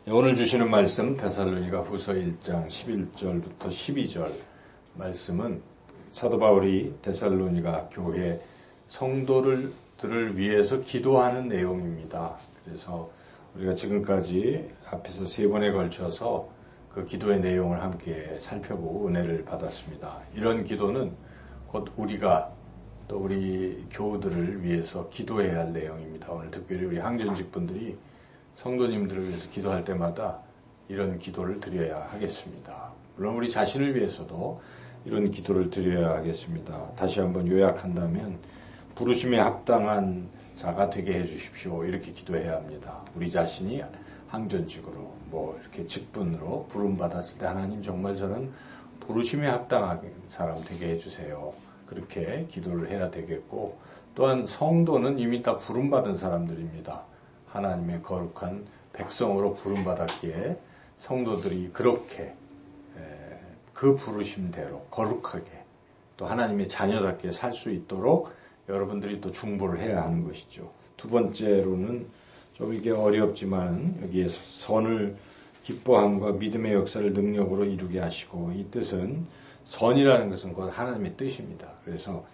오늘 주시는 말씀 데살로니가 후서 1장 11절부터 12절 말씀은 사도 바울이 데살로니가 교회 성도들을 위해서 기도하는 내용입니다. 그래서 우리가 지금까지 앞에서 3번에 걸쳐서 그 기도의 내용을 함께 살펴보고 은혜를 받았습니다. 이런 기도는 곧 우리가 또 우리 교우들을 위해서 기도해야 할 내용입니다. 오늘 특별히 우리 항전직 분들이 성도님들을 위해서 기도할 때마다 이런 기도를 드려야 하겠습니다. 물론 우리 자신을 위해서도 이런 기도를 드려야 하겠습니다. 다시 한번 요약한다면 부르심에 합당한 자가 되게 해주십시오. 이렇게 기도해야 합니다. 우리 자신이 항전직으로 이렇게 직분으로 부름받았을 때 하나님 정말 저는 부르심에 합당한 사람 되게 해주세요. 그렇게 기도를 해야 되겠고, 또한 성도는 이미 다 부름받은 사람들입니다. 하나님의 거룩한 백성으로 부름받았기에 성도들이 그렇게 그 부르심대로 거룩하게 또 하나님의 자녀답게 살 수 있도록 여러분들이 또 중보를 해야 하는 것이죠. 두 번째로는 좀 이게 어렵지만 여기에서 선을 기뻐함과 믿음의 역사를 능력으로 이루게 하시고, 이 뜻은 선이라는 것은 곧 하나님의 뜻입니다. 그래서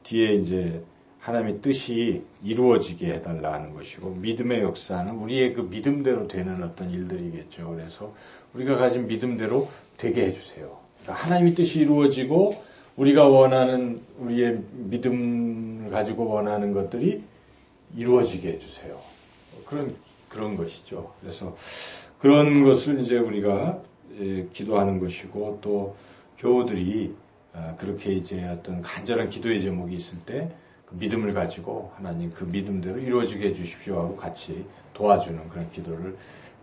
뒤에 이제 하나님의 뜻이 이루어지게 해달라는 것이고, 믿음의 역사는 우리의 그 믿음대로 되는 어떤 일들이겠죠. 그래서 우리가 가진 믿음대로 되게 해주세요. 그러니까 하나님의 뜻이 이루어지고 우리가 원하는 우리의 믿음을 가지고 원하는 것들이 이루어지게 해주세요. 그런 것이죠. 그래서 그런 것을 이제 우리가 기도하는 것이고, 또 교우들이 그렇게 이제 어떤 간절한 기도의 제목이 있을 때 믿음을 가지고 하나님 그 믿음대로 이루어지게 해주십시오 하고 같이 도와주는 그런 기도를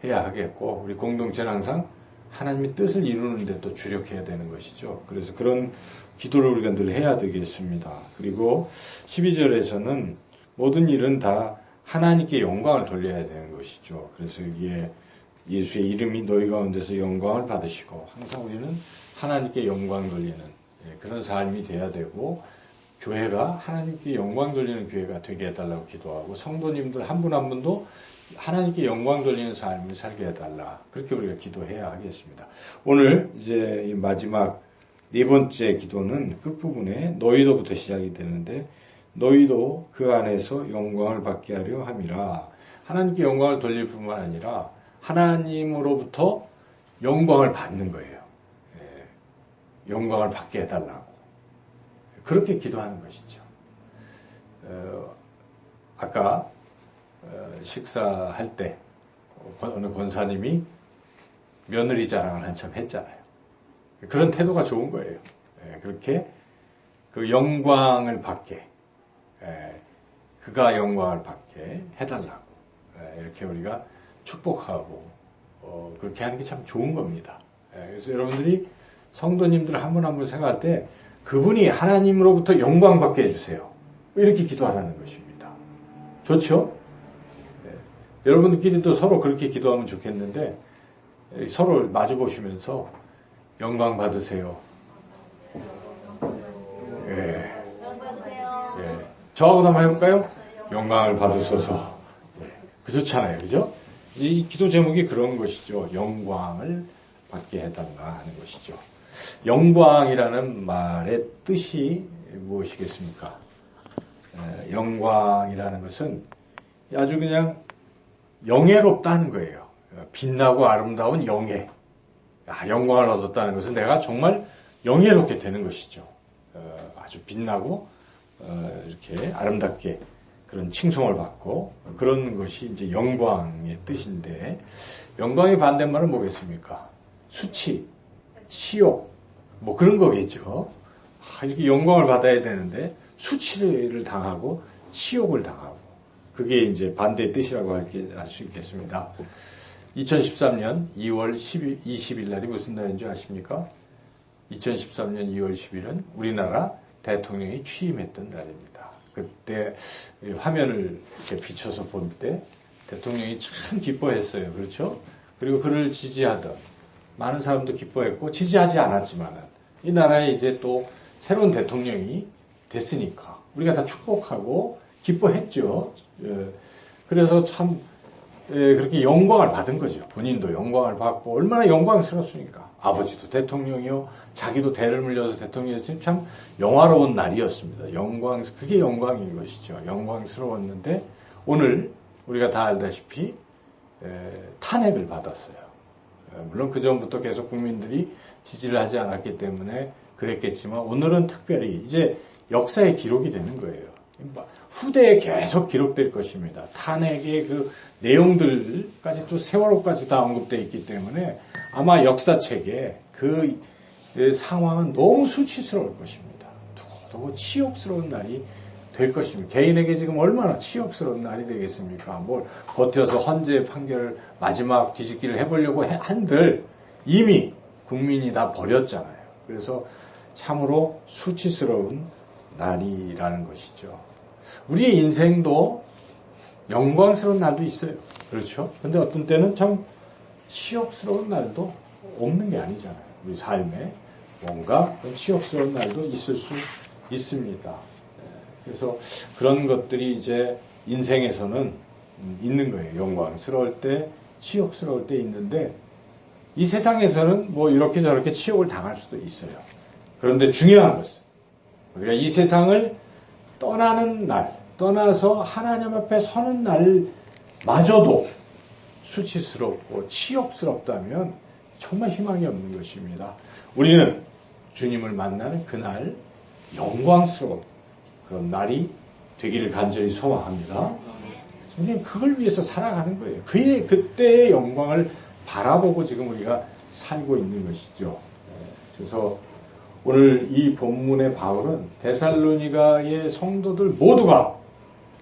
해야 하겠고, 우리 공동체는 항상 하나님의 뜻을 이루는 데 또 주력해야 되는 것이죠. 그래서 그런 기도를 우리가 늘 해야 되겠습니다. 그리고 12절에서는 모든 일은 다 하나님께 영광을 돌려야 되는 것이죠. 그래서 여기에 예수의 이름이 너희 가운데서 영광을 받으시고, 항상 우리는 하나님께 영광 돌리는 그런 삶이 돼야 되고, 교회가 하나님께 영광 돌리는 교회가 되게 해달라고 기도하고, 성도님들 한 분 한 분도 하나님께 영광 돌리는 삶을 살게 해달라, 그렇게 우리가 기도해야 하겠습니다. 오늘 이제 이 마지막 네 번째 기도는 끝부분에 너희도부터 시작이 되는데, 너희도 그 안에서 영광을 받게 하려 함이라. 하나님께 영광을 돌릴 뿐만 아니라 하나님으로부터 영광을 받는 거예요. 영광을 받게 해달라고 그렇게 기도하는 것이죠. 아까 식사할 때 어느 권사님이 며느리 자랑을 한참 했잖아요. 그런 태도가 좋은 거예요. 그렇게 그 영광을 받게, 그가 영광을 받게 해달라고 이렇게 우리가 축복하고 그렇게 하는 게 참 좋은 겁니다. 그래서 여러분들이 성도님들 한 분 한 분 생각할 때 그분이 하나님으로부터 영광 받게 해주세요, 이렇게 기도하라는 것입니다. 좋죠? 여러분들끼리 또 서로 그렇게 기도하면 좋겠는데, 서로 마주 보시면서 영광 받으세요. 저하고도 한번 해볼까요? 영광을 받으소서. 그렇잖아요, 그죠? 이 기도 제목이 그런 것이죠. 영광을 받게 해달라 하는 것이죠. 영광이라는 말의 뜻이 무엇이겠습니까? 영광이라는 것은 아주 그냥 영예롭다는 거예요. 빛나고 아름다운 영예. 영광을 얻었다는 것은 내가 정말 영예롭게 되는 것이죠. 아주 빛나고 이렇게 아름답게 그런 칭송을 받고, 그런 것이 이제 영광의 뜻인데, 영광의 반대말은 뭐겠습니까? 수치, 치욕, 그런 거겠죠. 이렇게 영광을 받아야 되는데 수치를 당하고 치욕을 당하고, 그게 이제 반대의 뜻이라고 할 수 있겠습니다. 2013년 2월 20일 날이 무슨 날인 줄 아십니까? 2013년 2월 10일은 우리나라 대통령이 취임했던 날입니다. 그때 화면을 이렇게 비춰서 볼 때 대통령이 참 기뻐했어요. 그렇죠? 그리고 그를 지지하던 많은 사람도 기뻐했고, 지지하지 않았지만은 이 나라에 이제 또 새로운 대통령이 됐으니까 우리가 다 축복하고 기뻐했죠. 그래서 참 그렇게 영광을 받은 거죠. 본인도 영광을 받고 얼마나 영광스럽습니까? 아버지도 대통령이요, 자기도 대를 물려서 대통령이었으니 참 영화로운 날이었습니다. 그게 영광인 것이죠. 영광스러웠는데 오늘 우리가 다 알다시피 탄핵을 받았어요. 물론 그 전부터 계속 국민들이 지지를 하지 않았기 때문에 그랬겠지만 오늘은 특별히 이제 역사의 기록이 되는 거예요. 후대에 계속 기록될 것입니다. 탄핵의 그 내용들까지 또 세월호까지 다 언급되어 있기 때문에 아마 역사책에 그 상황은 너무 수치스러울 것입니다. 두고두고 치욕스러운 날이 될 것입니다. 개인에게 지금 얼마나 치욕스러운 날이 되겠습니까? 뭘 버텨서 헌재 판결을 마지막 뒤집기를 해보려고 한들 이미 국민이 다 버렸잖아요. 그래서 참으로 수치스러운 날이라는 것이죠. 우리의 인생도 영광스러운 날도 있어요. 그렇죠? 근데 어떤 때는 참 치욕스러운 날도 없는 게 아니잖아요. 우리 삶에 뭔가 치욕스러운 날도 있을 수 있습니다. 그래서 그런 것들이 이제 인생에서는 있는 거예요. 영광스러울 때, 치욕스러울 때 있는데 이 세상에서는 뭐 이렇게 저렇게 치욕을 당할 수도 있어요. 그런데 중요한 것은 우리가 이 세상을 떠나는 날, 떠나서 하나님 앞에 서는 날마저도 수치스럽고 치욕스럽다면 정말 희망이 없는 것입니다. 우리는 주님을 만나는 그날 영광스러운 그런 날이 되기를 간절히 소망합니다. 우리는 그걸 위해서 살아가는 거예요. 그때의 영광을 바라보고 지금 우리가 살고 있는 것이죠. 그래서 오늘 이 본문의 바울은 데살로니가의 성도들 모두가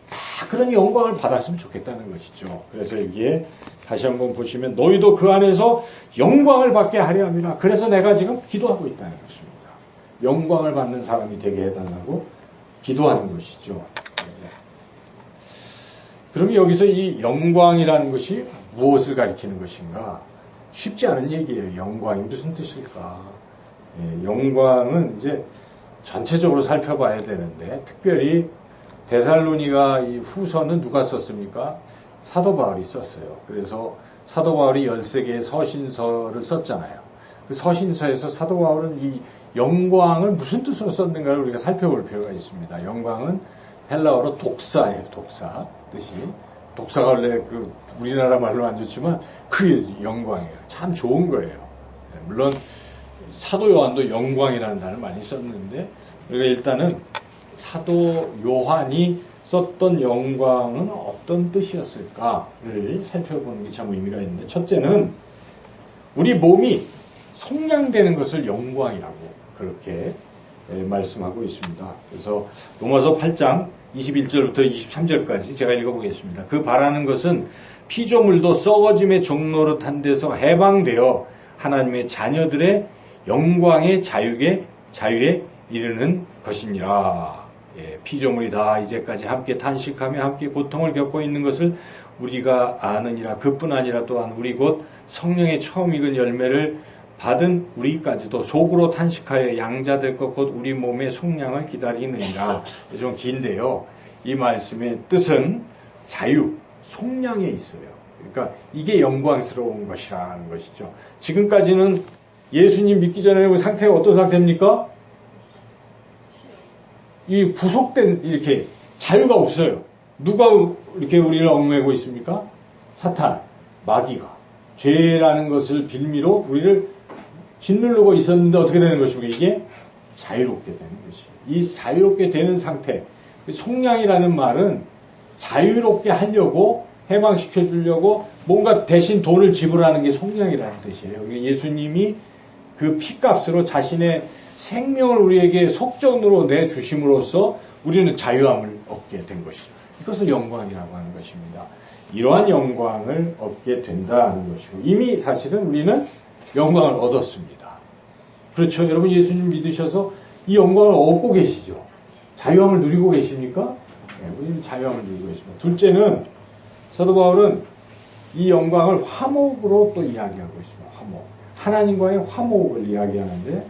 다 그런 영광을 받았으면 좋겠다는 것이죠. 그래서 여기에 다시 한번 보시면 너희도 그 안에서 영광을 받게 하려 함이라. 그래서 내가 지금 기도하고 있다는 것입니다. 영광을 받는 사람이 되게 해달라고 기도하는 것이죠. 그러면 여기서 이 영광이라는 것이 무엇을 가리키는 것인가? 쉽지 않은 얘기예요. 영광이 무슨 뜻일까? 영광은 이제 전체적으로 살펴봐야 되는데 특별히 데살로니가 이 후서는 누가 썼습니까? 사도 바울이 썼어요. 그래서 사도 바울이 13개의 서신서를 썼잖아요. 그 서신서에서 사도 바울은 이 영광을 무슨 뜻으로 썼는가를 우리가 살펴볼 필요가 있습니다. 영광은 헬라어로 독사예요. 독사 뜻이. 독사가 원래 그 우리나라 말로 안 좋지만 그게 영광이에요. 참 좋은 거예요. 물론 사도 요한도 영광이라는 단어를 많이 썼는데 우리가 일단은 사도 요한이 썼던 영광은 어떤 뜻이었을까를 살펴보는 게 참 의미가 있는데 첫째는 우리 몸이 속량되는 것을 영광이라고 그렇게 말씀하고 있습니다. 그래서 로마서 8장 21절부터 23절까지 제가 읽어보겠습니다. 그 바라는 것은 피조물도 썩어짐의 종노릇한 데서 해방되어 하나님의 자녀들의 영광의 자유에 이르는 것이니라. 피조물이 다 이제까지 함께 탄식하며 함께 고통을 겪고 있는 것을 우리가 아느니라. 그뿐 아니라 또한 우리 곧 성령의 처음 익은 열매를 받은 우리까지도 속으로 탄식하여 양자될 것 곧 우리 몸의 속량을 기다리느니라. 좀 긴데요. 이 말씀의 뜻은 자유, 속량에 있어요. 그러니까 이게 영광스러운 것이라는 것이죠. 지금까지는 예수님 믿기 전에 우리 상태가 어떤 상태입니까? 이 구속된 이렇게 자유가 없어요. 누가 이렇게 우리를 얽매고 있습니까? 사탄, 마귀가 죄라는 것을 빌미로 우리를 짓누르고 있었는데 어떻게 되는 것입니까? 이게 자유롭게 되는 것이에요. 이 자유롭게 되는 상태, 속량이라는 말은 자유롭게 하려고 해방시켜 주려고 뭔가 대신 돈을 지불하는 게 속량이라는 뜻이에요. 예수님이 그 피값으로 자신의 생명을 우리에게 속전으로 내주심으로써 우리는 자유함을 얻게 된 것이죠. 이것을 영광이라고 하는 것입니다. 이러한 영광을 얻게 된다는 것이고 이미 사실은 우리는 영광을 얻었습니다. 그렇죠? 여러분 예수님 믿으셔서 이 영광을 얻고 계시죠? 자유함을 누리고 계십니까? 네, 우리는 자유함을 누리고 있습니다. 둘째는 사도 바울은 이 영광을 화목으로 또 이야기하고 있습니다. 화목. 하나님과의 화목을 이야기하는데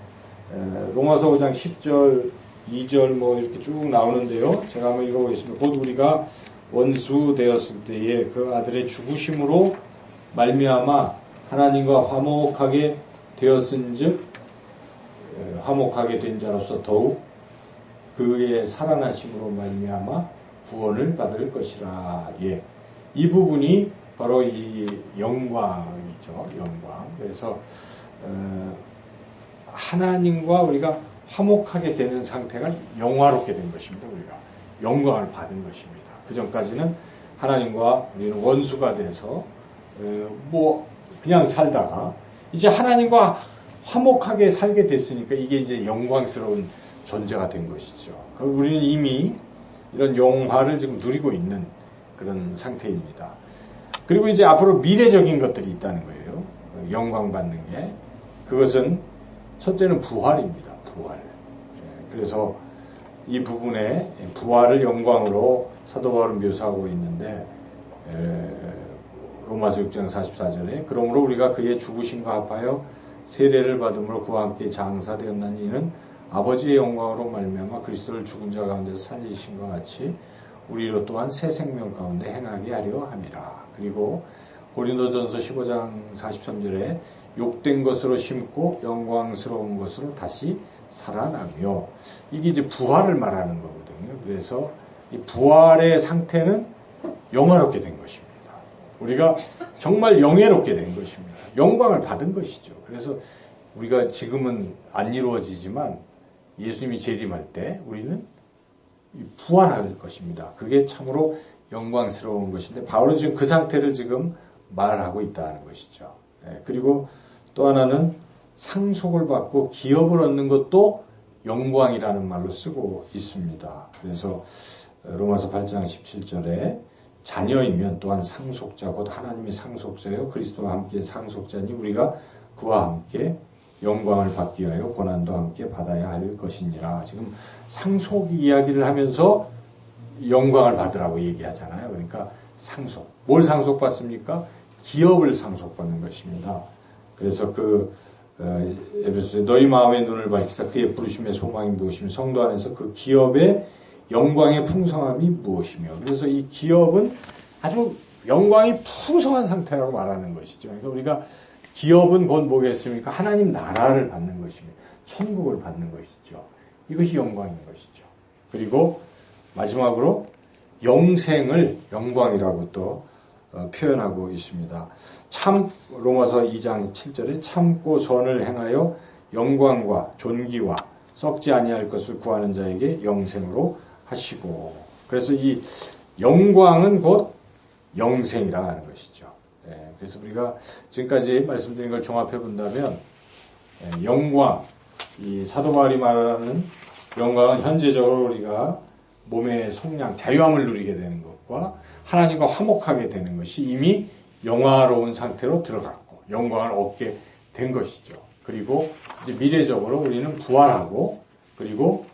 로마서 5장 10절, 2절 뭐 이렇게 쭉 나오는데요. 제가 한번 읽어보겠습니다. 곧 우리가 원수 되었을 때에 그 아들의 죽으심으로 말미암아 하나님과 화목하게 되었은즉 화목하게 된 자로서 더욱 그의 살아나심으로 말미암아 구원을 받을 것이라. 예, 이 부분이 바로 이 영광이죠. 영광. 그래서 하나님과 우리가 화목하게 되는 상태가 영화롭게 된 것입니다. 우리가 영광을 받은 것입니다. 그 전까지는 하나님과 우리는 원수가 돼서 그냥 살다가 이제 하나님과 화목하게 살게 됐으니까 이게 이제 영광스러운 존재가 된 것이죠. 우리는 이미 이런 영화를 지금 누리고 있는 그런 상태입니다. 그리고 이제 앞으로 미래적인 것들이 있다는 거예요. 영광 받는 게. 그것은 첫째는 부활입니다. 부활. 그래서 이 부분에 부활을 영광으로 사도 바울은 묘사하고 있는데 로마서 6장 44절에 그러므로 우리가 그의 죽으심과 합하여 세례를 받음으로 그와 함께 장사되었나니 이는 아버지의 영광으로 말미암아 그리스도를 죽은 자 가운데서 살리신 것 같이 우리로 또한 새 생명 가운데 행하게 하려 함이라. 그리고 고린도전서 15장 43절에 욕된 것으로 심고 영광스러운 것으로 다시 살아나며, 이게 이제 부활을 말하는 거거든요. 그래서 이 부활의 상태는 영화롭게 된 것입니다. 우리가 정말 영예롭게 된 것입니다. 영광을 받은 것이죠. 그래서 우리가 지금은 안 이루어지지만 예수님이 재림할 때 우리는 부활할 것입니다. 그게 참으로 영광스러운 것인데 바울은 지금 그 상태를 지금 말하고 있다는 것이죠. 그리고 또 하나는 상속을 받고 기업을 얻는 것도 영광이라는 말로 쓰고 있습니다. 그래서 로마서 8장 17절에 자녀이면 또한 상속자 곧 하나님의 상속자요 그리스도와 함께 상속자니 우리가 그와 함께 영광을 받기 위하여 고난도 함께 받아야 할 것이니라. 지금 상속 이야기를 하면서 영광을 받으라고 얘기하잖아요. 그러니까 상속. 뭘 상속받습니까? 기업을 상속받는 것입니다. 그래서 에베소서에 너희 마음의 눈을 밝히사 그의 부르심의 소망이 무엇이며 성도 안에서 그 기업의 영광의 풍성함이 무엇이며. 그래서 이 기업은 아주 영광이 풍성한 상태라고 말하는 것이죠. 그러니까 우리가 기업은 곧 뭐겠습니까? 하나님 나라를 받는 것입니다. 천국을 받는 것이죠. 이것이 영광인 것이죠. 그리고 마지막으로 영생을 영광이라고 또 표현하고 있습니다. 로마서 2장 7절에 참고 선을 행하여 영광과 존귀와 썩지 아니할 것을 구하는 자에게 영생으로 하시고. 그래서 이 영광은 곧 영생이라 하는 것이죠. 그래서 우리가 지금까지 말씀드린 걸 종합해 본다면 영광, 이 사도 바울이 말하는 영광은 현재적으로 우리가 몸의 속량, 자유함을 누리게 되는 것과 하나님과 화목하게 되는 것이 이미 영화로운 상태로 들어갔고 영광을 얻게 된 것이죠. 그리고 이제 미래적으로 우리는 부활하고 그리고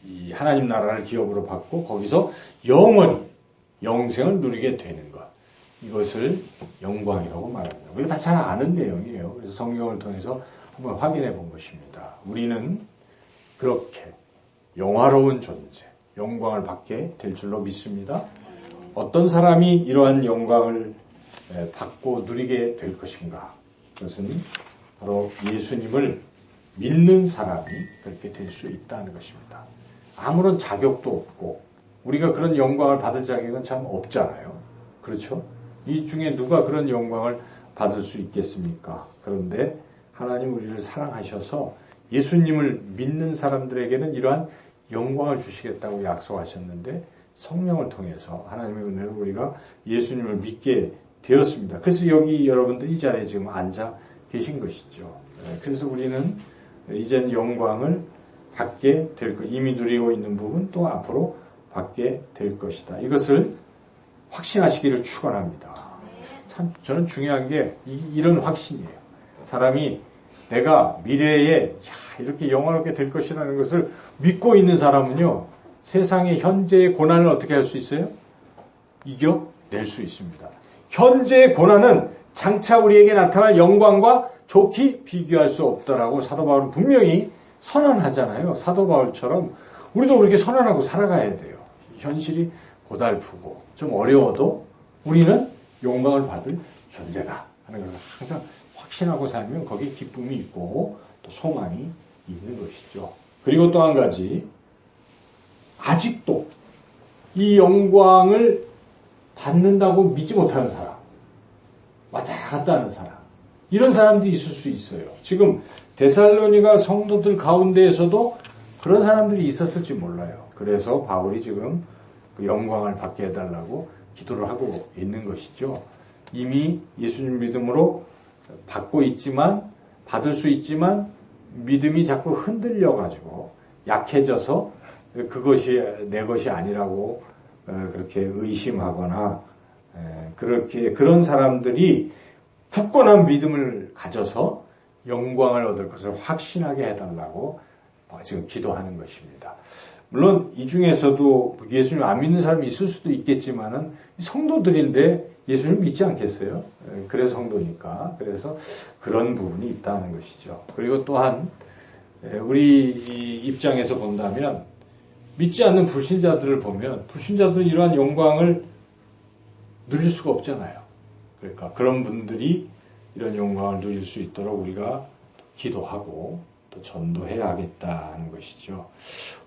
이 하나님 나라를 기업으로 받고 거기서 영원히 영생을 누리게 되는 것. 이것을 영광이라고 말합니다. 우리가 다 잘 아는 내용이에요. 그래서 성경을 통해서 한번 확인해 본 것입니다. 우리는 그렇게 영화로운 존재, 영광을 받게 될 줄로 믿습니다. 어떤 사람이 이러한 영광을 받고 누리게 될 것인가? 그것은 바로 예수님을 믿는 사람이 그렇게 될 수 있다는 것입니다. 아무런 자격도 없고 우리가 그런 영광을 받을 자격은 참 없잖아요. 그렇죠? 이 중에 누가 그런 영광을 받을 수 있겠습니까? 그런데 하나님 우리를 사랑하셔서 예수님을 믿는 사람들에게는 이러한 영광을 주시겠다고 약속하셨는데 성령을 통해서 하나님의 은혜로 우리가 예수님을 믿게 되었습니다. 그래서 여기 여러분들 이 자리에 지금 앉아 계신 것이죠. 그래서 우리는 이젠 영광을 받게 될 것, 이미 누리고 있는 부분 또 앞으로 받게 될 것이다. 이것을 확신하시기를 축원합니다. 참 저는 중요한 게 이런 확신이에요. 사람이 내가 미래에 이렇게 영화롭게 될 것이라는 것을 믿고 있는 사람은요, 세상의 현재의 고난을 어떻게 할 수 있어요? 이겨낼 수 있습니다. 현재의 고난은 장차 우리에게 나타날 영광과 좋게 비교할 수 없다라고 사도 바울은 분명히 선언하잖아요. 사도 바울처럼 우리도 그렇게 선언하고 살아가야 돼요. 현실이 고달프고 좀 어려워도 우리는 영광을 받을 존재다 하는 것을 항상 확신하고 살면 거기에 기쁨이 있고 또 소망이 있는 것이죠. 그리고 또 한 가지, 아직도 이 영광을 받는다고 믿지 못하는 사람, 왔다 갔다 하는 사람, 이런 사람들이 있을 수 있어요. 지금 데살로니가 성도들 가운데에서도 그런 사람들이 있었을지 몰라요. 그래서 바울이 지금 그 영광을 받게 해달라고 기도를 하고 있는 것이죠. 이미 예수님 믿음으로 받고 있지만, 받을 수 있지만 믿음이 자꾸 흔들려가지고 약해져서 그것이 내 것이 아니라고 그렇게 의심하거나 그런 사람들이 굳건한 믿음을 가져서 영광을 얻을 것을 확신하게 해달라고 지금 기도하는 것입니다. 물론 이 중에서도 예수님 안 믿는 사람이 있을 수도 있겠지만은 성도들인데 예수님 믿지 않겠어요? 그래서 성도니까. 그래서 그런 부분이 있다는 것이죠. 그리고 또한 우리 입장에서 본다면 믿지 않는 불신자들을 보면 불신자들은 이러한 영광을 누릴 수가 없잖아요. 그러니까 그런 분들이 이런 영광을 누릴 수 있도록 우리가 기도하고 또 전도해야 하겠다는 것이죠.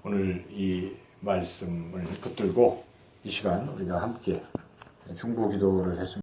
오늘 이 말씀을 붙들고 이 시간 우리가 함께 중보기도를 했습니다.